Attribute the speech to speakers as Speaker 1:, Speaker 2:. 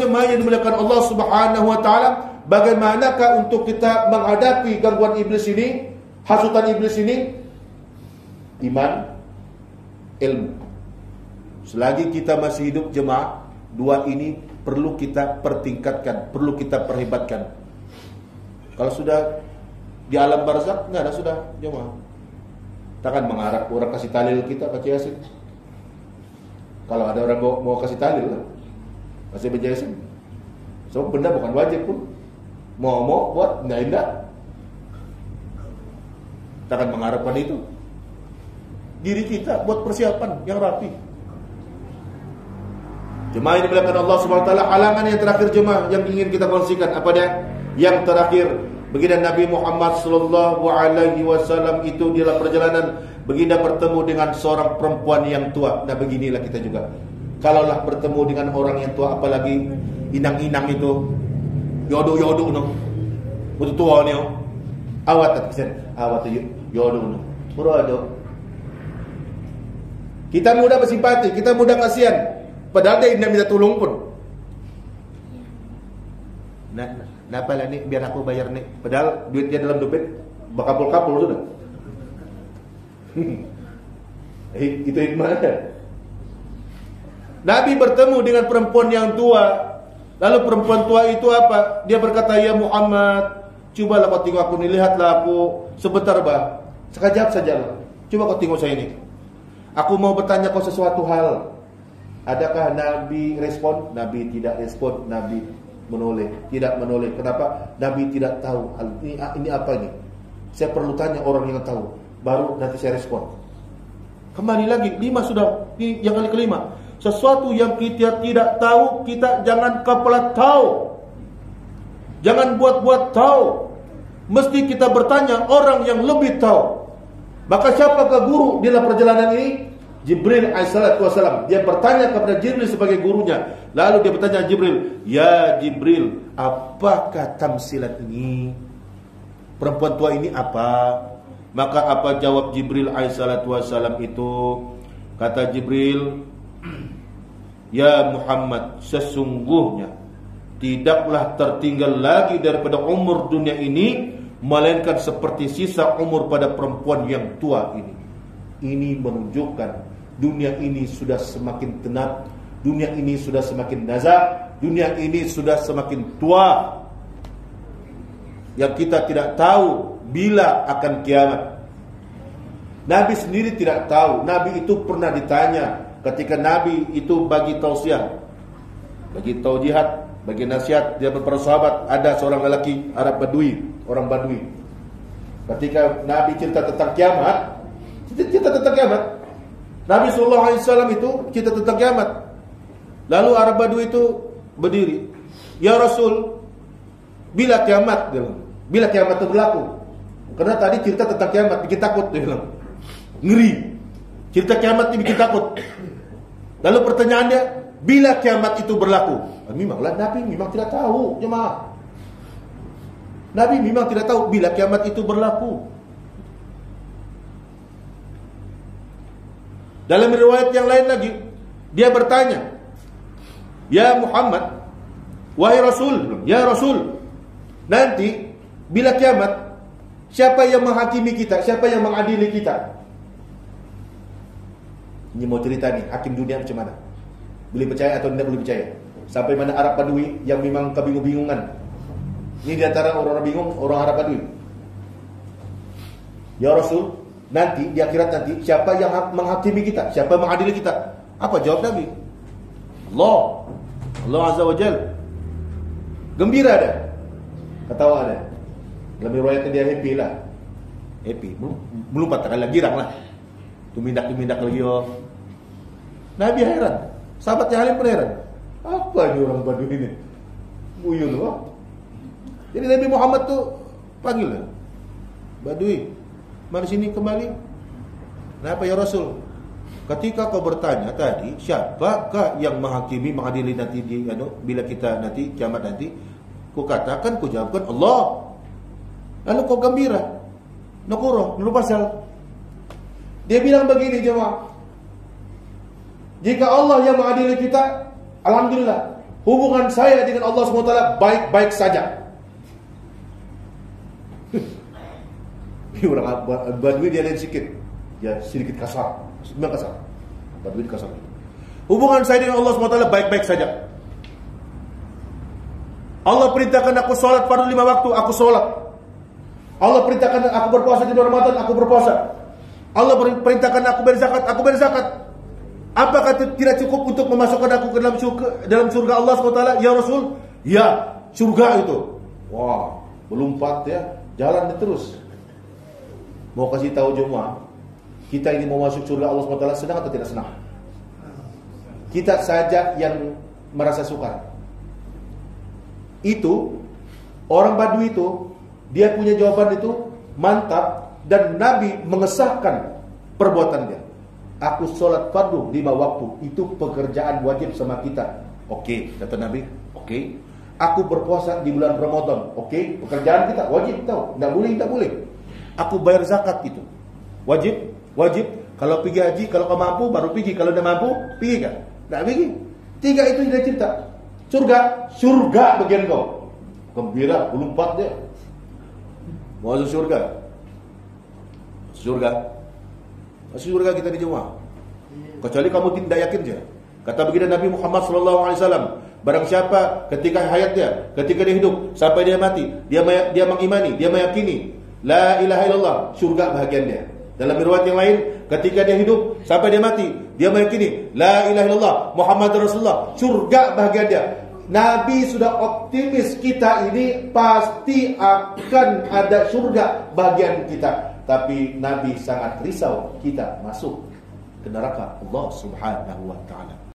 Speaker 1: jemaah yang dimuliakan Allah Subhanahu wa taala, bagaimanakah untuk kita menghadapi gangguan iblis ini, hasutan iblis ini? Iman, ilmu. Selagi kita masih hidup jemaah, dua ini perlu kita pertingkatkan, perlu kita perhebatkan. Kalau sudah di alam barzakh, enggak ada sudah jemaah. Takkan mengharap orang kasih tahlil kita baca Yasin. Kalau ada orang mau kasih tahlil lah, kasih baca Yasin. So benda bukan wajib pun. Mau buat, enggak. Takkan mengharapkan itu. Diri kita buat persiapan yang rapi. Jemaah ini dimuliakan Allah Subhanahu wa taala, halangan yang terakhir jemaah yang ingin kita kongsikan apa dia? Yang terakhir, baginda Nabi Muhammad sallallahu alaihi wasallam itu di dalam perjalanan baginda bertemu dengan seorang perempuan yang tua. Nah, beginilah kita juga. Kalaulah bertemu dengan orang yang tua, apalagi inang-inang itu, yodo no. Betul tua ni. Awat yodo no. Purado. Kita mudah bersimpati, kita mudah kasihan, padahal dia tidak minta tolong pun. Napa lah ni, biar aku bayar ni. Padahal duit dia dalam dompet bakapul-kapul sudah. Itu hikmah ada. Nabi bertemu dengan perempuan yang tua. Lalu perempuan tua itu apa? Dia berkata, ya Muhammad, cobalah kau tengok aku ni, lihatlah aku sebentar bah, sekejap sajalah. Coba kau tengok saya ini. Aku mau bertanya kau sesuatu hal. Adakah Nabi respon? Nabi tidak respon. Nabi menoleh, tidak menoleh. Kenapa? Nabi tidak tahu ini apa ini. Saya perlu tanya orang yang tahu, baru nanti saya respon. Kembali lagi, 5 sudah, ini yang kali kelima. Sesuatu yang kita tidak tahu, kita jangan kepala tahu. Jangan buat-buat tahu. Mesti kita bertanya orang yang lebih tahu. Maka siapakah guru di dalam perjalanan ini? Jibril alaihissalatu wassalam. Dia bertanya kepada Jibril sebagai gurunya. Lalu dia bertanya Jibril, ya Jibril, apakah tamsilat ini? Perempuan tua ini apa? Maka apa jawab Jibril alaihissalatu wassalam itu? Kata Jibril, ya Muhammad, sesungguhnya tidaklah tertinggal lagi daripada umur dunia ini, melainkan seperti sisa umur pada perempuan yang tua ini. Ini menunjukkan dunia ini sudah semakin tenat, dunia ini sudah semakin nazar, dunia ini sudah semakin tua, yang kita tidak tahu bila akan kiamat. Nabi sendiri tidak tahu. Nabi itu pernah ditanya ketika Nabi itu bagi tausiah, bagi taujihat, bagi nasihat dia kepada sahabat. Ada seorang lelaki Arab Badui, orang Badui. Ketika Nabi cerita tentang kiamat, Nabi SAW itu cerita tentang kiamat. Lalu Arab Badui itu berdiri, ya Rasul, bila kiamat? Dia bilang, bila kiamat itu berlaku? Karena tadi cerita tentang kiamat bikin takut, dia bilang. Ngeri. Cerita kiamat ini bikin takut. Lalu pertanyaannya, bila kiamat itu berlaku? Memanglah Nabi memang tidak tahu, jemaah. Nabi memang tidak tahu bila kiamat itu berlaku. Dalam riwayat yang lain lagi, dia bertanya, ya Muhammad, wahai Rasul, ya Rasul, nanti bila kiamat, siapa yang menghakimi kita? Siapa yang mengadili kita? Ini mau cerita nih, hakim dunia macam mana? Boleh percaya atau tidak boleh percaya? Sampai mana Arab Badui yang memang kebingung-bingungan. Ini di antara orang-orang bingung, orang Arab Badui. Ya Rasul, nanti di akhirat nanti siapa yang menghakimi kita? Siapa yang mengadili kita? Apa jawab Nabi? Allah Azza wa Jalla. Gembira ada, ketawa ada. Dalam riwayatnya dia happy lah. Happy, belum patah lagi girang lah. Tumindak lagi oh. Nabi heran, sahabat yang lain pun heran. Apa ini orang Badui ini? Buyun wah. Jadi Nabi Muhammad tuh panggil lah, Badui, mari sini kembali. Kenapa ya Rasul? Ketika kau bertanya tadi, siapakah yang menghakimi, mengadili nanti bila kita nanti kiamat nanti? Ku katakan, ku jawabkan Allah. Lalu kau gembira, nakuro, lalu pasal. Dia bilang begini jemaah, jika Allah yang mengadili kita, alhamdulillah. hubungan saya dengan Allah SWT baik-baik saja. Ini orang Badui dia lain sikit. Dia sedikit kasar. Memang kasar. Badui kasar. Hubungan saya dengan Allah SWT baik-baik saja. Allah perintahkan aku sholat pada 5 waktu, aku sholat. Allah perintahkan aku berpuasa di bulan Ramadan, aku berpuasa. Allah perintahkan aku berzakat, aku berzakat. Apakah tidak cukup untuk memasukkan aku ke dalam surga Allah SWT? Ya Rasul, ya, surga itu. Wah, belum 4 ya, jalan terus. Mau kasih tahu jemaah, kita ini mau masuk surga Allah SWT senang atau tidak senang? Kita saja yang merasa sukar. Itu orang Badui itu, dia punya jawaban itu mantap, dan Nabi mengesahkan perbuatan dia. Aku sholat fardu 5 waktu, itu pekerjaan wajib sama kita. Oke, kata Nabi. Oke. Aku berpuasa di bulan Ramadan. Oke, pekerjaan kita wajib tahu. Tidak boleh. Aku bayar zakat itu wajib. Kalau pergi haji, kalau kau mampu baru pergi. Kalau tidak mampu, pergi kan? Tidak pergi. 3 itu dia cerita. Surga bagian kau. Gembira, belum 4 dia. Mau masuk surga kita di jemaah. Kecuali kamu tidak yakin saja. Kata baginda Nabi Muhammad SAW, barang siapa ketika hayatnya, ketika dia hidup sampai dia mati, dia mengimani, dia meyakini la ilaha illallah, surga bahagian dia. Dalam riwayat yang lain, ketika dia hidup sampai dia mati, dia meyakini la ilaha illallah Muhammad Rasulullah, surga bahagian dia. Nabi sudah optimis kita ini pasti akan ada surga bagian kita. Tapi Nabi sangat risau kita masuk ke neraka Allah Subhanahu wa ta'ala.